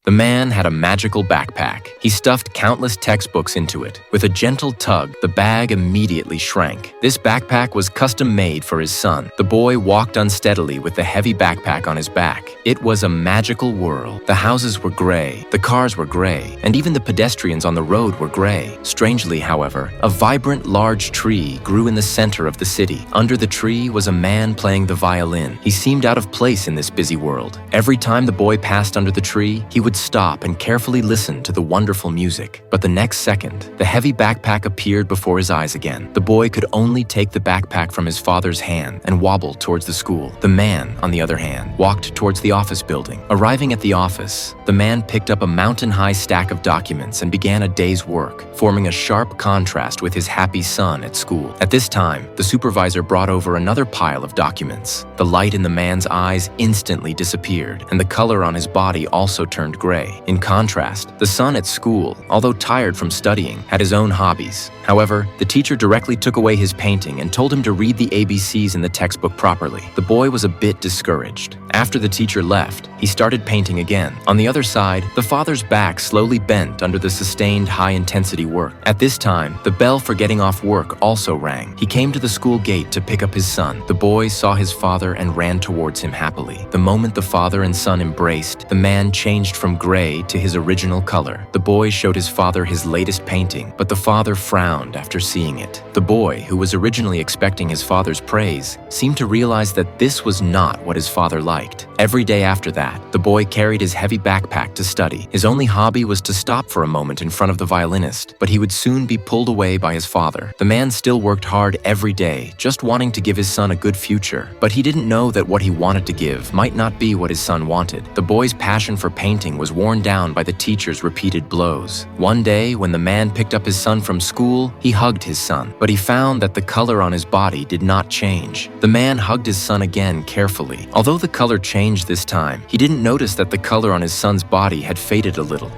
The man had a magical backpack. He stuffed countless textbooks into it. With a gentle tug, the bag immediately shrank. This backpack was custom-made for his son. The boy walked unsteadily with the heavy backpack on his back. It was a magical world. The houses were gray, the cars were gray, and even the pedestrians on the road were gray. Strangely, however, a vibrant, large tree grew in the center of the city. Under the tree was a man playing the violin. He seemed out of place in this busy world. Every time the boy passed under the tree, he would stop and carefully listen to the wonderful music. But the next second, the heavy backpack appeared before his eyes again. The boy could only take the backpack from his father's hand and wobble towards the school. The man, on the other hand, walked towards the office building. Arriving at the office, the man picked up a mountain-high stack of documents and began a day's work, forming a sharp contrast with his happy son at school. At this time, the supervisor brought over another pile of documents. The light in the man's eyes instantly disappeared, and the color on his body also turned gray. In contrast, the son at school, although tired from studying, had his own hobbies. However, the teacher directly took away his painting and told him to read the ABCs in the textbook properly. The boy was a bit discouraged. After the teacher left, he started painting again. On the other side, the father's back slowly bent under the sustained high-intensity work. At this time, the bell for getting off work also rang. He came to the school gate to pick up his son. The boy saw his father and ran towards him happily. The moment the father and son embraced, the man changed from gray to his original color. The boy showed his father his latest painting, but the father frowned after seeing it. The boy, who was originally expecting his father's praise, seemed to realize that this was not what his father liked. Every day after that, the boy carried his heavy backpack to study. His only hobby was to stop for a moment in front of the violinist, but he would soon be pulled away by his father. The man still worked hard every day, just wanting to give his son a good future, but he didn't know that what he wanted to give might not be what his son wanted. The boy's passion for painting was worn down by the teacher's repeated blows. One day, when the man picked up his son from school, he hugged his son, but he found that the color on his body did not change. The man hugged his son again carefully. Although the color changed this time, he didn't notice that the color on his son's body had faded a little.